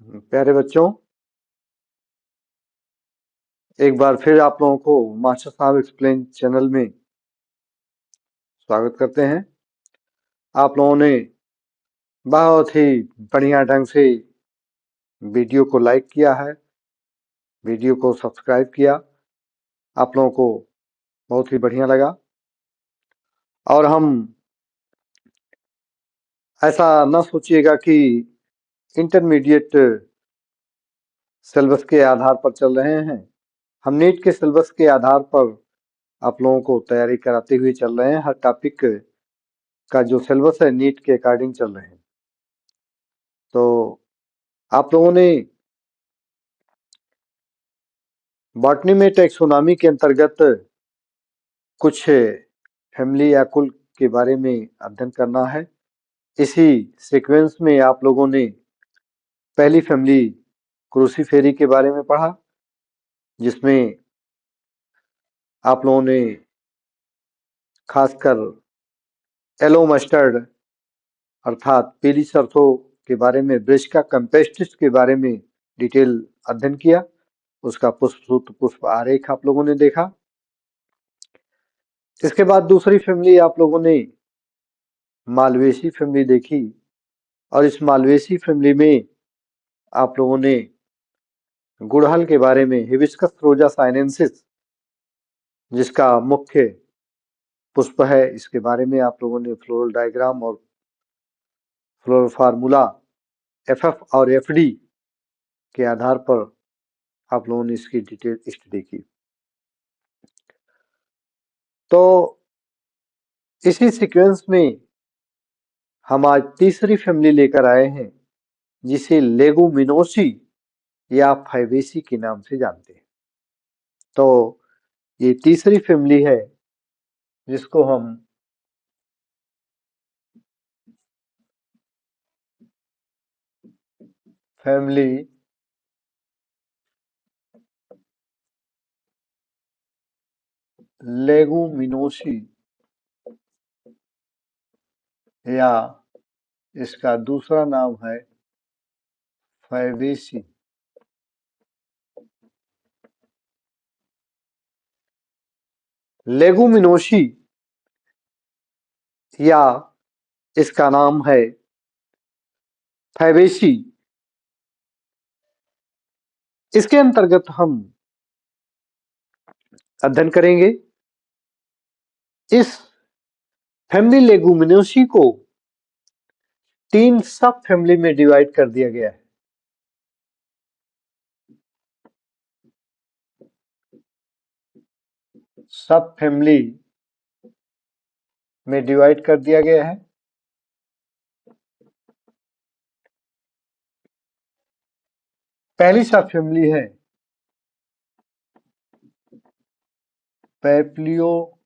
प्यारे बच्चों, एक बार फिर आप लोगों को मास्टर साहब एक्सप्लेन चैनल में स्वागत करते हैं। आप लोगों ने बहुत ही बढ़िया ढंग से वीडियो को लाइक किया है, वीडियो को सब्सक्राइब किया। आप लोगों को बहुत ही बढ़िया लगा और हम ऐसा न सोचिएगा कि इंटरमीडिएट सिलेबस के आधार पर चल रहे हैं। हम नीट के सिलेबस के आधार पर आप लोगों को तैयारी कराते हुए चल रहे हैं। हर टॉपिक का जो सिलेबस है नीट के अकॉर्डिंग चल रहे हैं। तो आप लोगों ने बॉटनी में टैक्सोनॉमी के अंतर्गत कुछ फैमिली या कुल के बारे में अध्ययन करना है। इसी सीक्वेंस में आप लोगों ने पहली फैमिली क्रूसीफेरी के बारे में पढ़ा, जिसमें आप लोगों ने खासकर येलो मस्टर्ड अर्थात पीली सरसों के बारे में, ब्रेसिका कैम्पेस्ट्रिस के बारे में डिटेल अध्ययन किया। उसका पुष्प सूत्र पुष्प आरेख आप लोगों ने देखा। इसके बाद दूसरी फैमिली आप लोगों ने मालवेसी फैमिली देखी और इस मालवेसी फैमिली में आप लोगों ने गुड़हल के बारे में, हिबिस्कस रोजा साइनेंसिस जिसका मुख्य पुष्प है, इसके बारे में आप लोगों ने फ्लोरल डायग्राम और फ्लोरल फार्मूला एफएफ और एफडी के आधार पर आप लोगों ने इसकी डिटेल स्टडी की। तो इसी सीक्वेंस में हम आज तीसरी फैमिली लेकर आए हैं, जिसे लेगुमिनोसी या फाइवेसी के नाम से जानते हैं। तो ये तीसरी फैमिली है जिसको हम फैमिली लेगुमिनोसी या इसका दूसरा नाम है फैबेसी। लेगुमिनोसी या इसका नाम है फैबेसी। इसके अंतर्गत हम अध्ययन करेंगे। इस फैमिली लेगुमिनोसी को 3 सब फैमिली में डिवाइड कर दिया गया है। सब फैमिली में डिवाइड कर दिया गया है। पहली सब फैमिली है पैप्लियोनेटी,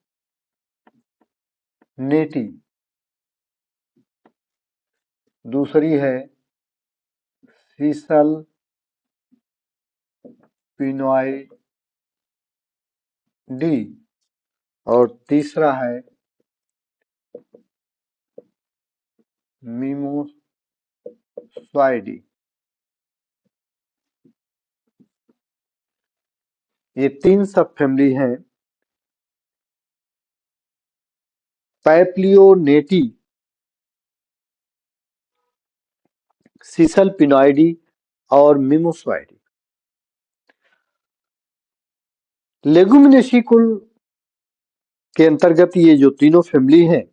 दूसरी है सीसल पिनॉइडी और तीसरा है मिमोसॉइडी। ये 3 सब फैमिली हैं। पैप्लियोनेटी, सीसल पिनॉइडी और मिमोसॉइडी। लेगुमिनेसी कुल के अंतर्गत ये जो तीनों फैमिली हैं,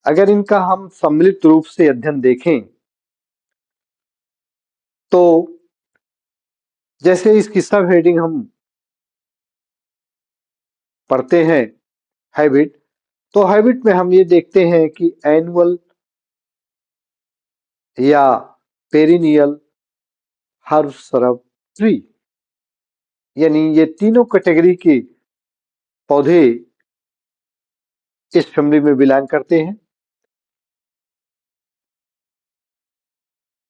अगर इनका हम सम्मिलित रूप से अध्ययन देखें तो जैसे इसकी सब हेडिंग हम पढ़ते हैं हैबिट, तो हैबिट में हम ये देखते हैं कि एनुअल या पेरिनियल हर्ब सरब ट्री, यानी ये तीनों कैटेगरी के पौधे इस फैमिली में बिलोंग करते हैं।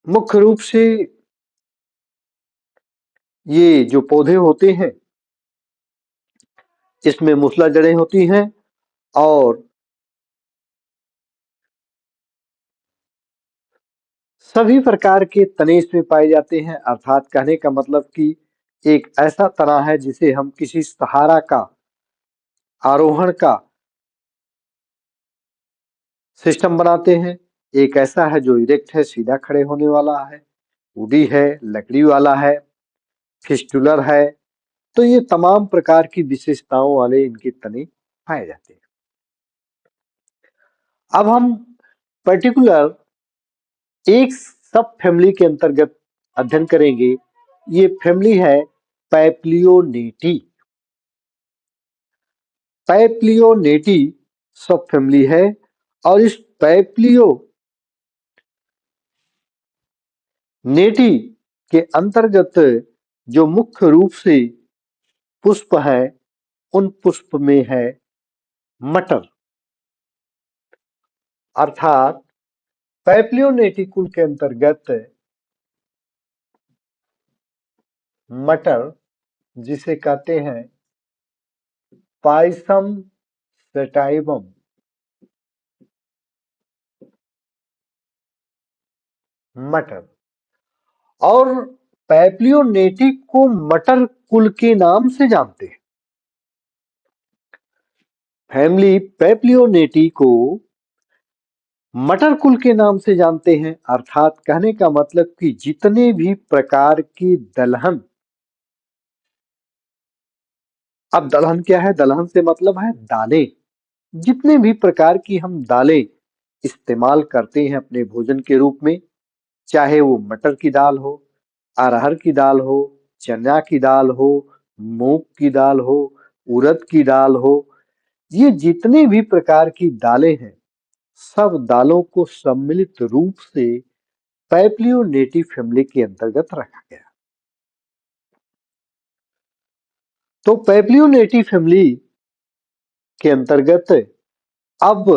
मुख्य रूप से ये जो पौधे होते हैं इसमें मूसला जड़ें होती हैं और सभी प्रकार के तने इसमें पाए जाते हैं, अर्थात कहने का मतलब कि एक ऐसा तना है जिसे हम किसी सहारा का, आरोहण का सिस्टम बनाते हैं। एक ऐसा है जो इरेक्ट है, सीधा खड़े होने वाला है, वुडी है, लकड़ी वाला है, फिस्टुलर है। तो ये तमाम प्रकार की विशेषताओं वाले इनके तने पाए जाते हैं। अब हम पर्टिकुलर एक सब फैमिली के अंतर्गत अध्ययन करेंगे। ये फैमिली है पैप्लियोनेटी। पैप्लियोनेटी सब फैमिली है और इस पैप्लियोनेटी के अंतर्गत जो मुख्य रूप से पुष्प है, उन पुष्प में है मटर। अर्थात पैप्लियोनेटी कुल के अंतर्गत मटर, जिसे कहते हैं पाइसम सेटाइवम, मटर, और पैप्लियोनेटी को मटर कुल के नाम से जानते हैं। फैमिली पैप्लियोनेटी को मटर कुल के नाम से जानते हैं। अर्थात कहने का मतलब कि जितने भी प्रकार की दलहन, अब दलहन क्या है? दलहन से मतलब है दालें। जितने भी प्रकार की हम दालें इस्तेमाल करते हैं अपने भोजन के रूप में, चाहे वो मटर की दाल हो, अरहर की दाल हो, चना की दाल हो, मूंग की दाल हो, उड़द की दाल हो, ये जितने भी प्रकार की दालें हैं, सब दालों को सम्मिलित रूप से पैप्लियोनेटी फैमिली के अंतर्गत रखा गया। तो पैप्लियोनेटी फैमिली के अंतर्गत अब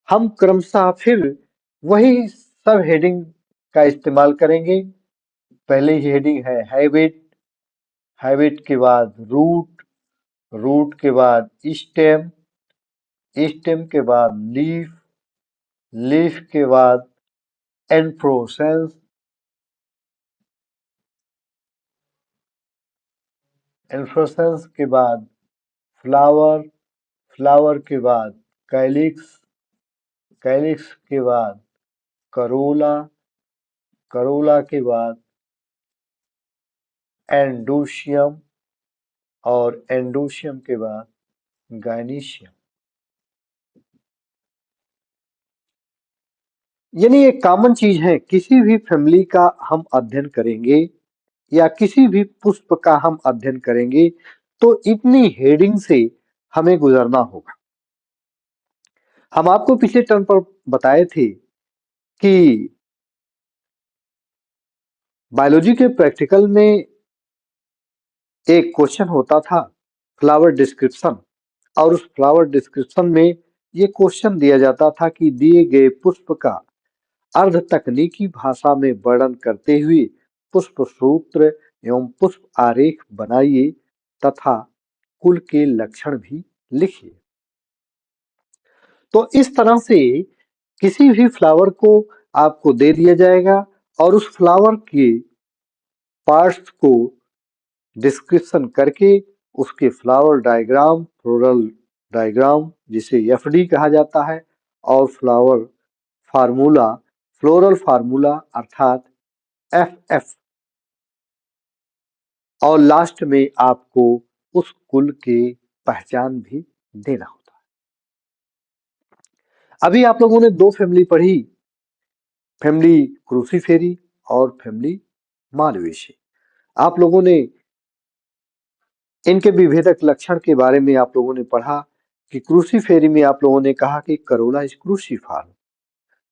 हम क्रमशः फिर वही सब हेडिंग का इस्तेमाल करेंगे। पहले ही हेडिंग है हैबिट, हैबिट के बाद रूट, रूट के बाद स्टेम, स्टेम के बाद लीफ, लीफ के बाद इन्फ्लोरेसेंस, इन्फ्लोरेसेंस के बाद फ्लावर, फ्लावर के बाद कैलिक्स, कैलिक्स के बाद करोला, करोला के बाद एंडोशियम, और एंडोशियम के बाद गायनीशियम। यानी एक कॉमन चीज है, किसी भी फैमिली का हम अध्ययन करेंगे या किसी भी पुष्प का हम अध्ययन करेंगे तो इतनी हेडिंग से हमें गुजरना होगा। हम आपको पिछले टर्म पर बताए थे कि बायोलॉजी के प्रैक्टिकल में एक क्वेश्चन होता था फ्लावर डिस्क्रिप्शन, और उस फ्लावर डिस्क्रिप्शन में ये क्वेश्चन दिया जाता था कि दिए गए पुष्प का अर्ध तकनीकी भाषा में वर्णन करते हुए पुष्प सूत्र एवं पुष्प आरेख बनाइए तथा कुल के लक्षण भी लिखिए। तो इस तरह से किसी भी फ्लावर को आपको दे दिया जाएगा और उस फ्लावर के पार्ट्स को डिस्क्रिप्शन करके उसके फ्लावर डायग्राम, फ्लोरल डायग्राम जिसे एफडी कहा जाता है, और फ्लावर फार्मूला, फ्लोरल फार्मूला अर्थात एफएफ, और लास्ट में आपको उस कुल के पहचान भी देना होता है। अभी आप लोगों ने दो फैमिली पढ़ी, फैमिली क्रूसीफेरी और फैमिली मालवेसी। आप लोगों ने इनके विभेदक लक्षण के बारे में आप लोगों ने पढ़ा कि क्रूसीफेरी में आप लोगों ने कहा कि corolla is cruciform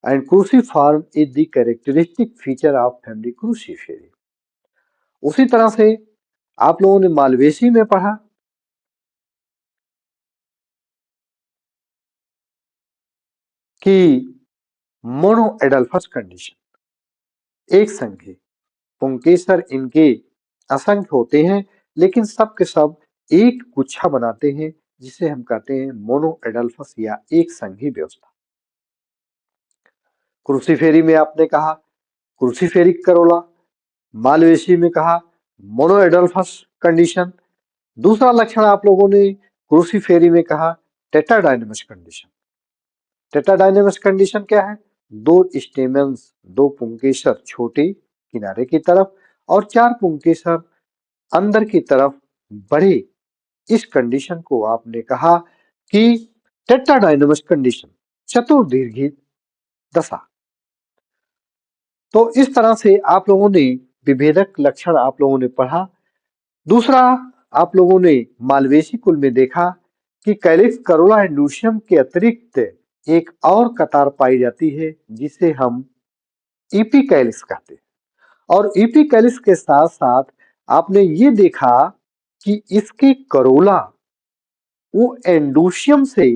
and cruciform is the characteristic feature of family Cruciferae. उसी तरह से आप लोगों ने मालवेसी में पढ़ा कि मोनोएडल्फस कंडीशन, एक संघी पुंकेसर इनके असंख्य होते हैं लेकिन सब के सब एक गुच्छा बनाते हैं जिसे हम कहते हैं मोनोएडल्फस या एक संघी व्यवस्था। क्रूसीफेरी में आपने कहा क्रूसीफेरिक करोला। मालवेसी में कहा मोनोएडल्फस कंडीशन। दूसरा लक्षण आप लोगों ने क्रूसीफेरी में कहा टेट्राडाइनमस कंडीशन। टेट्राडाइनमस कंडीशन क्या है? दो स्टेमेंस, दो पुंकेसर छोटे किनारे की तरफ और चार पुंकेसर अंदर की तरफ बढ़े। इस कंडीशन को आपने कहा कि टेट्राडाइनमस कंडीशन, चतुर्दीर्घी दशा। तो इस तरह से आप लोगों ने विभेदक लक्षण आप लोगों ने पढ़ा। दूसरा, आप लोगों ने मालवेसी कुल में देखा कि कैलिक्स करोला इंडूशियम के अतिरिक्त एक और कतार पाई जाती है जिसे हम इपीकैलिक्स कहते हैं। और इपीकैलिक्स के साथ साथ आपने ये देखा कि इसके करोला वो एंडोशियम से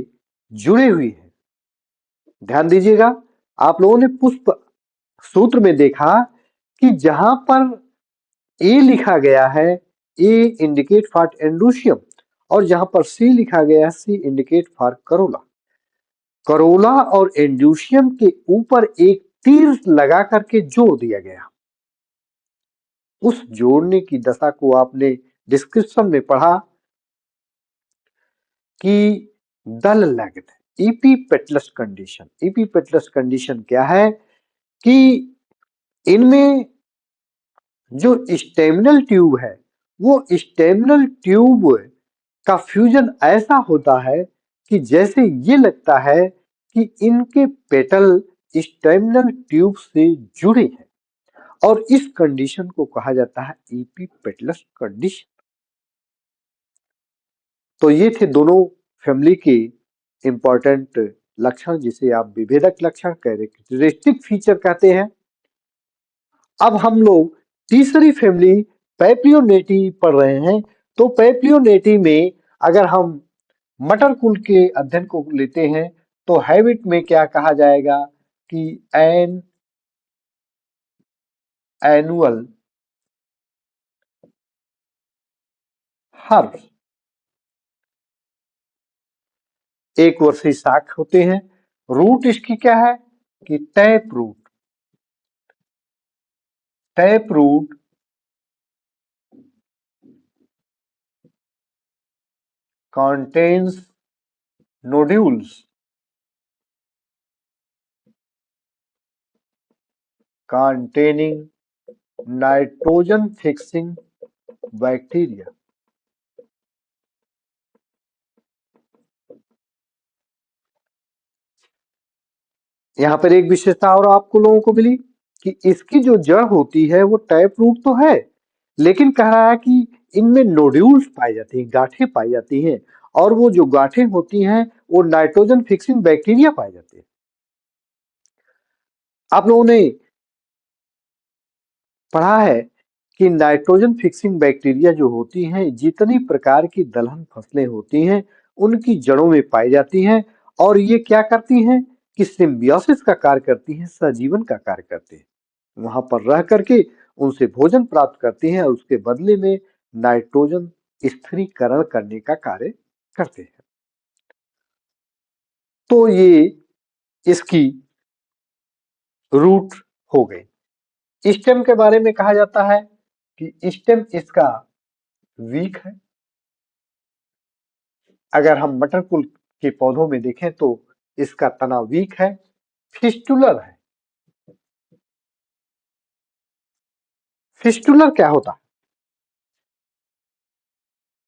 जुड़े हुए हैं। ध्यान दीजिएगा, आप लोगों ने पुष्प सूत्र में देखा कि जहां पर ए लिखा गया है, ए इंडिकेट फॉर एंडोशियम, और जहां पर सी लिखा गया है, सी इंडिकेट फॉर करोला। करोला और एंडोशियम के ऊपर एक तीर लगा करके जोड़ दिया गया। उस जोड़ने की दशा को आपने डिस्क्रिप्शन में पढ़ा कि डल लेग्ड इपीपेटलस कंडीशन। इपीपेटलस कंडीशन क्या है कि इनमें जो स्टेमिनल ट्यूब है, वो स्टेमिनल ट्यूब का फ्यूजन ऐसा होता है कि जैसे ये लगता है कि इनके पेटल स्टेमिनल ट्यूब से जुड़े हैं, और इस कंडीशन को कहा जाता है इपीपेटलस कंडीशन। तो ये थे दोनों फैमिली के इंपॉर्टेंट लक्षण, जिसे आप विभेदक लक्षण, कैरेक्टरिस्टिक फीचर कहते हैं। अब हम लोग तीसरी फैमिली पैप्लियोनेटी पढ़ रहे हैं। तो पैप्लियोनेटी में अगर हम मटर कुल के अध्ययन को लेते हैं तो हैबिट में क्या कहा जाएगा कि एनुअल हर्ब, एक वर्षीय शाख होते हैं। रूट इसकी क्या है कि tap root. Tap root contains nodules containing nitrogen fixing bacteria। यहां पर एक विशेषता और आपको लोगों को मिली कि इसकी जो जड़ होती है वो टैप रूट तो है, लेकिन कह रहा है कि इनमें नोड्यूल्स पाई जाती हैं, गांठें पाई जाती हैं, और वो जो गांठें होती हैं वो नाइट्रोजन फिक्सिंग बैक्टीरिया पाए जाते हैं। आप लोगों ने पढ़ा है कि नाइट्रोजन फिक्सिंग बैक्टीरिया जो होती हैं, जितनी प्रकार की दलहन फसलें होती हैं उनकी जड़ों में पाई जाती हैं, और ये क्या करती हैं कि सिम्बियोसिस का कार्य करती हैं, सहजीवन का कार्य करते हैं। वहां पर रह करके उनसे भोजन प्राप्त करती हैं और उसके बदले में नाइट्रोजन स्थिरीकरण करने का कार्य करते हैं। तो ये इसकी रूट हो गई। स्टेम के बारे में कहा जाता है कि स्टेम इसका वीक है। अगर हम मटर कुल के पौधों में देखें तो इसका तना वीक है, फिस्टुलर है। फिस्टुलर क्या होता है?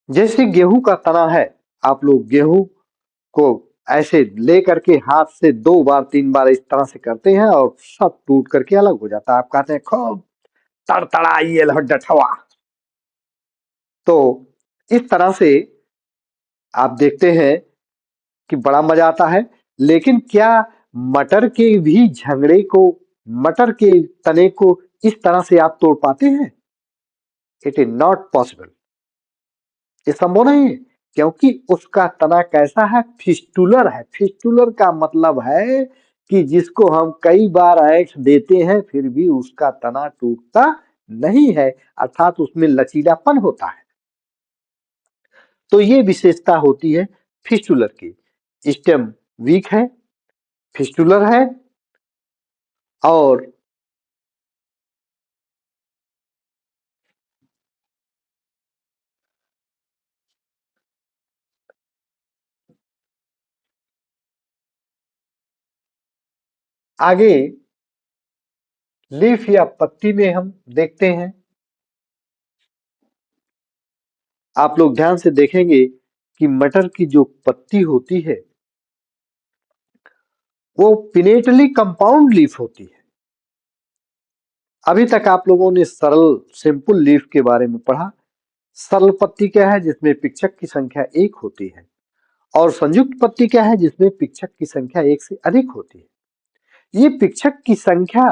जैसे गेहूं का तना है, आप लोग गेहूं को ऐसे ले करके हाथ से 2 बार 3 बार इस तरह से करते हैं और सब टूट करके अलग हो जाता है। आप कहते हैं खूब तड़तड़ाइए डठवा। तो इस तरह से आप देखते हैं कि बड़ा मजा आता है। लेकिन क्या मटर के भी झंगड़े को, मटर के तने को इस तरह से आप तोड़ पाते हैं? It is not possible. ये संभव नहीं है, क्योंकि उसका तना कैसा है? फिस्टुलर है। फिस्टुलर का मतलब है कि जिसको हम कई बार ऐंठ देते हैं फिर भी उसका तना टूटता नहीं है, अर्थात उसमें लचीलापन होता है। तो ये विशेषता होती है फिस्टुलर की। स्टेम वीक है, फिस्टुलर है, और आगे लीफ या पत्ती में हम देखते हैं। आप लोग ध्यान से देखेंगे कि मटर की जो पत्ती होती है वो पिनेटली कंपाउंड लीफ होती है। अभी तक आप लोगों ने सरल सिंपल लीफ के बारे में पढ़ा। सरल पत्ती क्या है? जिसमें पिक्षक की संख्या एक होती है। और संयुक्त पत्ती क्या है? जिसमें पिक्षक की संख्या एक से अधिक होती है। ये पिक्षक की संख्या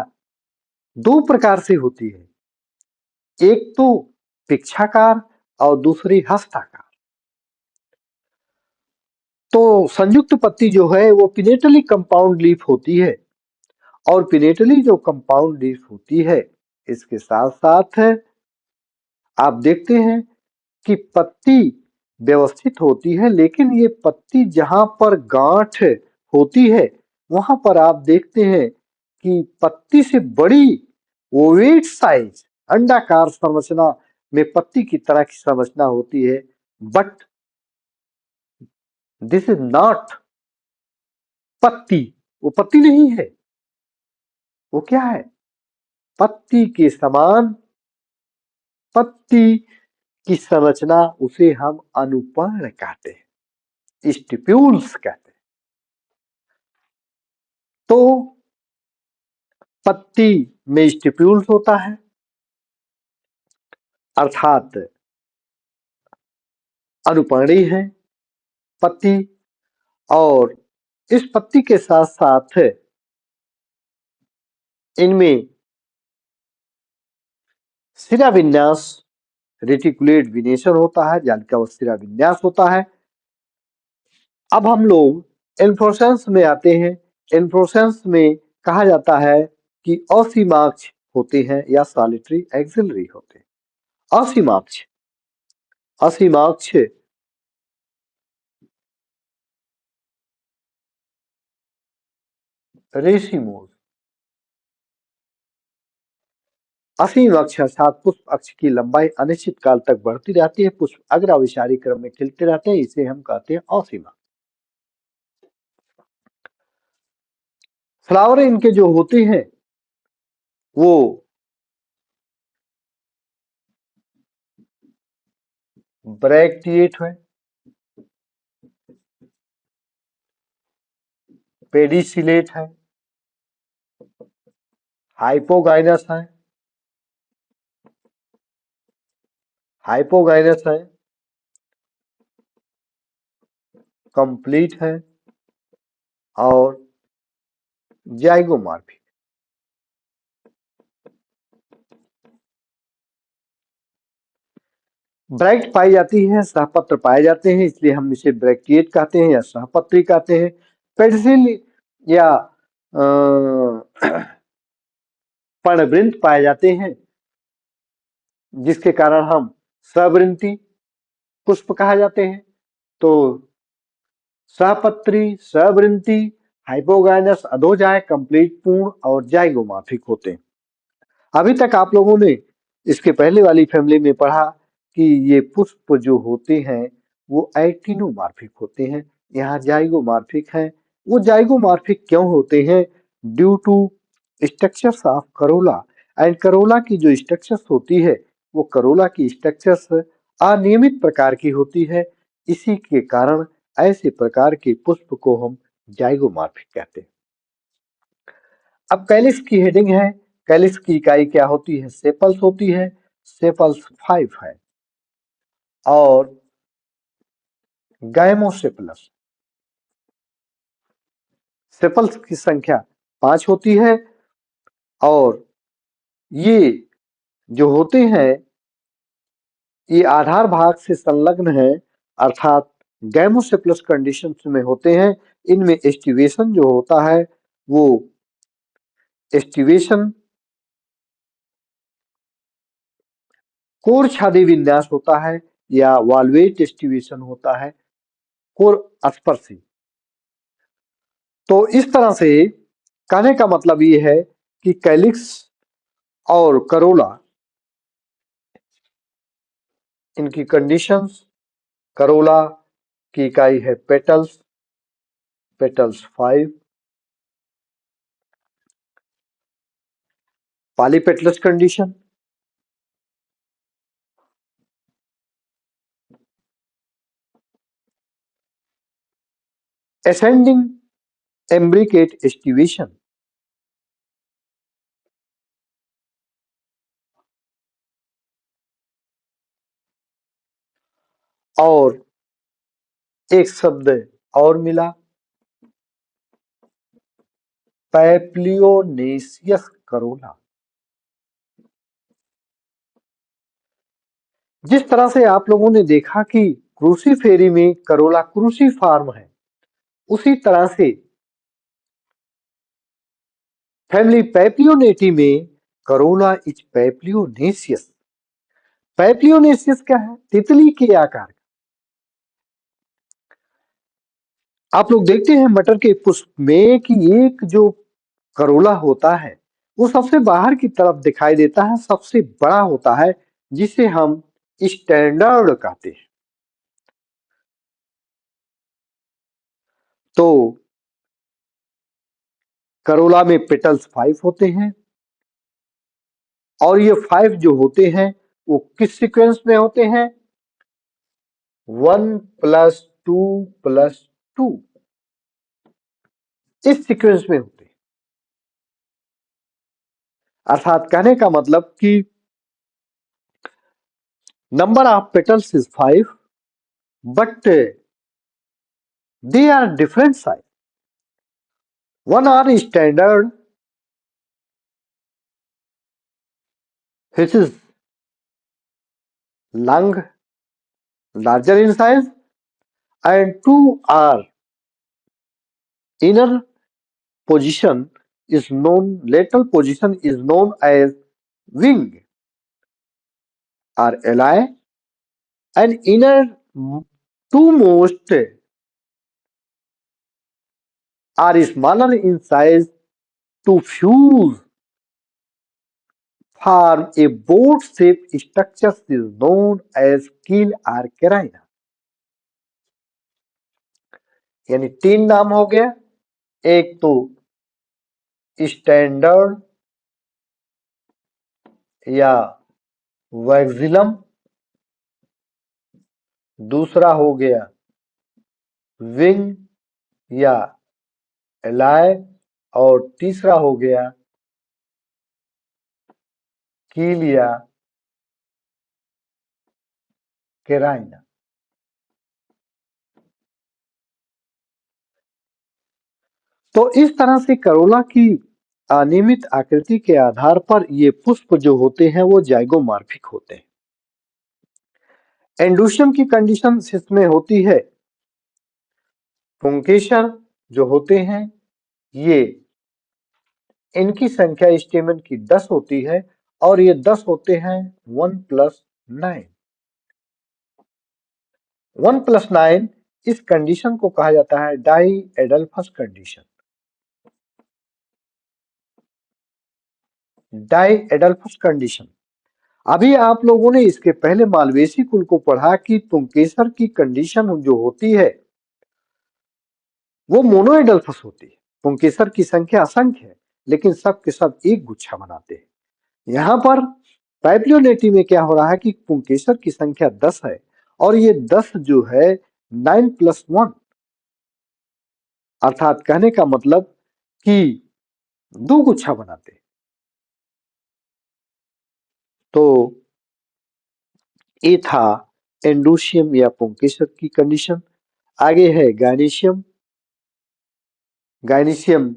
दो प्रकार से होती है, एक तो पिक्षाकार और दूसरी हस्ताकार। तो संयुक्त पत्ती जो है वो पिनेटली कंपाउंड लीफ होती है, और पिनेटली जो कंपाउंड लीफ होती है इसके साथ साथ आप देखते हैं कि पत्ती व्यवस्थित होती है, लेकिन ये पत्ती जहां पर गांठ होती है वहां पर आप देखते हैं कि पत्ती से बड़ी ओवेट साइज अंडाकार संरचना में पत्ती की तरह की संरचना होती है। बट दिस इज नॉट पत्ती। वो पत्ती नहीं है, वो क्या है? पत्ती के समान पत्ती की संरचना, उसे हम अनुपर्ण कहते हैं, स्टिप्यूल्स कहते हैं। तो पत्ती में स्टिप्यूल्स होता है, अर्थात अनुपर्णी है पत्ती। और इस पत्ती के साथ साथ इनमें शिरा विन्यास रेटिकुलेट विनेशन होता है, जालिका व शिरा विन्यास होता है। अब हम लोग इन्फ्लोरेसेंस में आते हैं। इन्फ्लोरेसेंस में कहा जाता है कि असीमाक्ष होते हैं या सॉलिटरी एक्सिलरी होते हैं। असीमाक्ष असीमाक्ष रेसिमोज। असीम अक्ष अर्थात पुष्प अक्ष की लंबाई अनिश्चित काल तक बढ़ती रहती है। पुष्प अग्राविशारी क्रम में खिलते रहते हैं, इसे हम कहते हैं असीमा। फ्लावर इनके जो होते हैं वो ब्रैक्टिएट है, पेडिसिलेट है, हाइपोगाइनस है, हाइपोगाइनस है, कंप्लीट है और जाइगोमॉर्फिक। ब्रैक्ट पाई जाती है, सहपत्र पाए जाते हैं, इसलिए हम इसे ब्रैक्टिएट कहते हैं या सहपत्री कहते हैं। पेडिसिल या पर्णवृंत पाए जाते हैं, जिसके कारण हम सवृंती पुष्प कहा जाते हैं। तो सहपत्री, सवृंती, हाइपोगाइनस, अधोजाय, कंप्लीट, पूर्ण और जाइगोमॉर्फिक होते हैं। अभी तक आप लोगों ने इसके पहले वाली फैमिली में पढ़ा कि ये पुष्प जो होते हैं वो एक्टिनोमॉर्फिक होते हैं, यहाँ जाइगोमॉर्फिक हैं। वो जाइगोमॉर्फिक क्यों होते हैं? Due to structures of corolla. And corolla की जो स्ट्रक्चर्स होती है वो करोला की स्ट्रक्चर्स अनियमित प्रकार की होती है, इसी के कारण ऐसे प्रकार के पुष्प को हम जाइगोमॉर्फिक कहते हैं। अब कैलिक्स की हेडिंग है। कैलिक्स की इकाई क्या होती है? सेपल्स होती है। सेपल्स 5 है और गैमोसेपलस सेपल्स की संख्या 5 होती है। और ये जो होते हैं ये आधार भाग से संलग्न है, अर्थात गैमोसेपलस कंडीशन में होते हैं। इनमें एस्टिवेशन जो होता है वो एस्टिवेशन कोर छादी विन्यास होता है या वाल्वेट एस्टिवेशन होता है कोर स्पर्शी। तो इस तरह से कहने का मतलब ये है कि कैलिक्स और करोला इनकी कंडीशंस, करोला की इकाई है petals, petals 5, polypetalous condition, ascending imbricate aestivation, और एक शब्द और मिला, पैप्लियोनेसियस करोला। जिस तरह से आप लोगों ने देखा कि क्रूसीफेरी में करोला क्रूसीफार्म है, उसी तरह से फैमिली पैप्लियोनेटी में करोला इज पैप्लियोनेसियस। पैप्लियोनेसियस क्या है? तितली के आकार का। आप लोग देखते हैं मटर के पुष्प में कि एक जो करोला होता है वो सबसे बाहर की तरफ दिखाई देता है, सबसे बड़ा होता है, जिसे हम स्टैंडर्ड कहते हैं। तो करोला में पेटल्स 5 होते हैं, और ये 5 जो होते हैं वो किस सीक्वेंस में होते हैं? 1+2+2, इस सीक्वेंस में होते हैं। अर्थात कहने का मतलब कि number of petals is 5, but they are different size. One are standard, which is larger in size, and two are inner position lateral position is known as wing or ali, and inner two most are smaller in size to fuse form a boat-shaped structure is known as keel or carina। यानी 3 नाम हो गया, एक तो standard या वैक्सिलम, दूसरा हो गया विंग या एलाय, और तीसरा हो गया कील या केराइना। तो इस तरह से करोला की अनियमित आकृति के आधार पर ये पुष्प जो होते हैं वो जाइगोमॉर्फिक होते हैं। एंडोशियम की कंडीशन इसमें होती है, पुंकेसर जो होते हैं ये इनकी संख्या स्टेमन की 10 होती है, और ये 10 होते हैं 1+9। 1+9 इस कंडीशन को कहा जाता है diadelphous condition. Diadelphous condition. अभी आप लोगों ने इसके पहले मालवेसी कुल को पढ़ा कि पुंकेसर की कंडीशन जो होती है वो मोनोएडल्फस होती है। पुंकेसर की संख्या असंख्य है, लेकिन सब के सब एक गुच्छा बनाते हैं। यहाँ पर पैप्लियोनेटी में क्या हो रहा है कि पुंकेसर की संख्या 10 है, और ये 10 जो है 9+1, अर्थात कहने का मतलब कि 2 गुच्छा बनाते हैं। तो ये था एंडोशियम या पुंकेसर की कंडीशन। आगे है गायनीशियम। गायनीशियम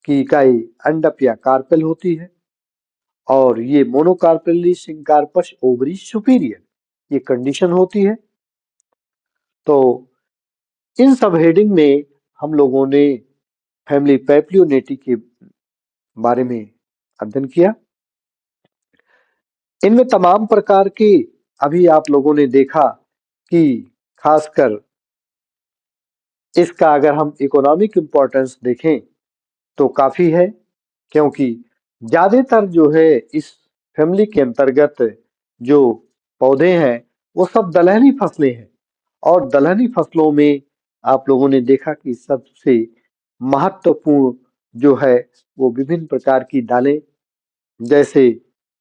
की इकाई अंडप या कार्पेल होती है, और ये मोनोकार्पेली सिंकार्पस ओवरी सुपीरियर ये कंडीशन होती है। तो इन सब हेडिंग में हम लोगों ने फैमिली पैप्लियोनेटी के बारे में अध्ययन किया। इनमें तमाम प्रकार के अभी आप लोगों ने देखा कि खासकर इसका अगर हम इकोनॉमिक इंपॉर्टेंस देखें तो काफी है, क्योंकि ज्यादातर जो है इस फैमिली के अंतर्गत जो पौधे हैं वो सब दलहनी फसलें हैं, और दलहनी फसलों में आप लोगों ने देखा कि सबसे महत्वपूर्ण जो है वो विभिन्न प्रकार की दालें जैसे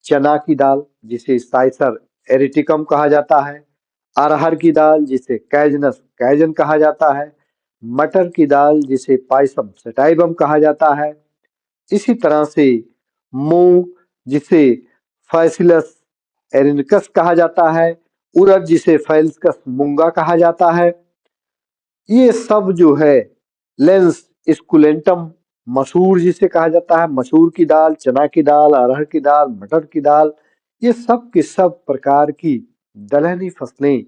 चना की दाल जिसे साइसर एरिटिकम कहा जाता है, अरहर की दाल जिसे कैजनस कैजन कहा जाता है, मटर की दाल जिसे पायसम सटाइबम कहा जाता है, इसी तरह से मूंग जिसे फैसिलस एरिनिकस कहा जाता है, उड़द जिसे फैलकस मूंगा कहा जाता है, ये सब जो है लेंस स्कुलेंटम, मसूर जिसे कहा जाता है, मसूर की दाल, चना की दाल, अरहर की दाल, मटर की दाल, ये सब के सब प्रकार की दलहनी फसलें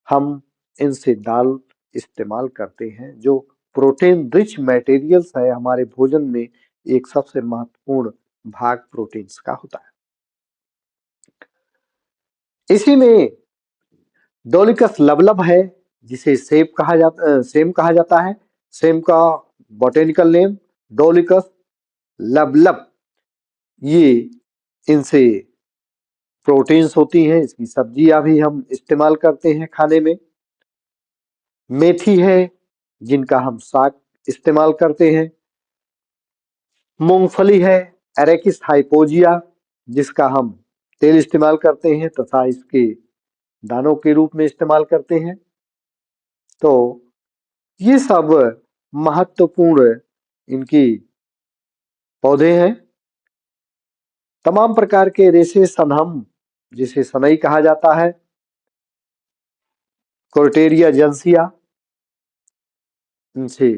हम इनसे दाल इस्तेमाल करते हैं, जो प्रोटीन रिच मटेरियल्स है हमारे भोजन में एक सबसे महत्वपूर्ण भाग प्रोटीन्स का होता है। इसी में डोलिकस लबलब है जिसे सेम कहा जाता है। सेम का बॉटेनिकल नेम डोलिकस लबलब। ये इनसे प्रोटीन्स होती हैं, इसकी सब्जियां भी हम इस्तेमाल करते हैं खाने में। मेथी है जिनका हम साग इस्तेमाल करते हैं। मूंगफली है एरेकिस हाइपोजिया जिसका हम तेल इस्तेमाल करते हैं तथा इसके दानों के रूप में इस्तेमाल करते हैं। तो ये सब महत्वपूर्ण इनकी पौधे हैं। तमाम प्रकार के रेशे सनहम जिसे सनई कहा जाता है, कोर्टेरिया जंसिया, इनसे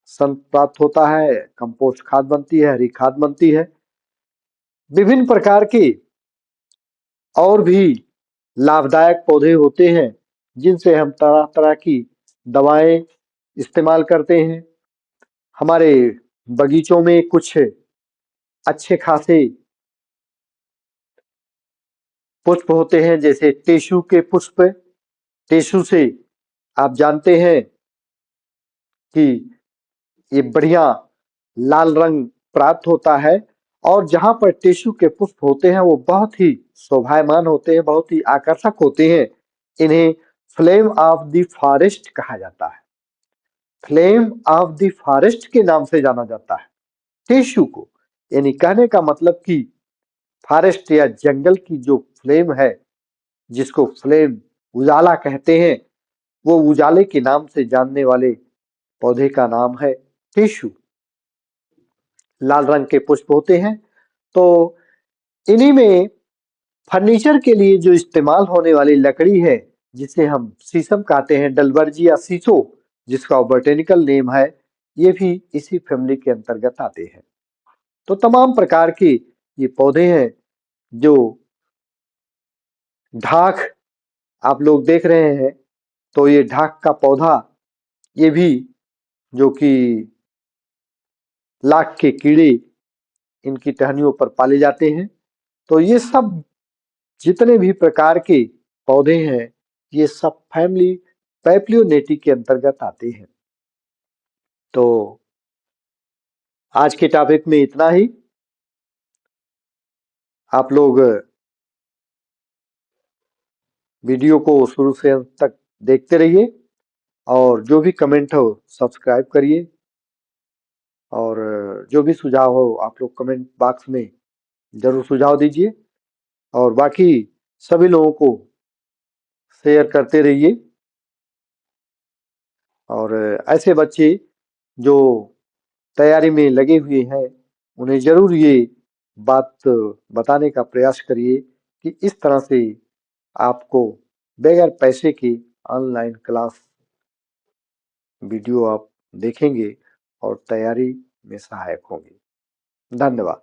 सन प्राप्त होता है, कंपोस्ट खाद बनती है, हरी खाद बनती है। विभिन्न प्रकार के और भी लाभदायक पौधे होते हैं जिनसे हम तरह तरह की दवाएं इस्तेमाल करते हैं। हमारे बगीचों में कुछ अच्छे खासे पुष्प होते हैं जैसे टेशु के पुष्प। टेशु से आप जानते हैं कि ये बढ़िया लाल रंग प्राप्त होता है और जहां पर टेशु के पुष्प होते हैं वो बहुत ही शोभायमान होते हैं, बहुत ही आकर्षक होते हैं। इन्हें फ्लेम ऑफ द फॉरेस्ट कहा जाता है। फ्लेम ऑफ द फॉरेस्ट के नाम से जाना जाता है टेशु को। यानी कहने का मतलब कि फॉरेस्ट या जंगल की जो फ्लेम है, जिसको फ्लेम उजाला कहते हैं, वो उजाले के नाम से जानने वाले पौधे का नाम है टेशु। लाल रंग के पुष्प होते हैं। तो इन्हीं में फर्नीचर के लिए जो इस्तेमाल होने वाली लकड़ी है जिसे हम शीशम कहते हैं, डलवर्जी या शीशो जिसका बॉटेनिकल नेम है, ये भी इसी फैमिली के अंतर्गत आते हैं। तो तमाम प्रकार के ये पौधे हैं। जो ढाक आप लोग देख रहे हैं, तो ये ढाक का पौधा, ये भी जो कि लाख के कीड़े इनकी टहनियों पर पाले जाते हैं। तो ये सब जितने भी प्रकार के पौधे हैं, ये सब फैमिली पैप्लियोनेटी के अंतर्गत आते हैं। तो आज के टॉपिक में इतना ही। आप लोग वीडियो को शुरू से अंत तक देखते रहिए और जो भी कमेंट हो सब्सक्राइब करिए और जो भी सुझाव हो आप लोग कमेंट बॉक्स में जरूर सुझाव दीजिए और बाकी सभी लोगों को शेयर करते रहिए। और ऐसे बच्चे जो तैयारी में लगे हुए हैं उन्हें जरूर ये बात बताने का प्रयास करिए कि इस तरह से आपको बगैर पैसे के ऑनलाइन क्लास वीडियो आप देखेंगे और तैयारी में सहायक होंगे। धन्यवाद।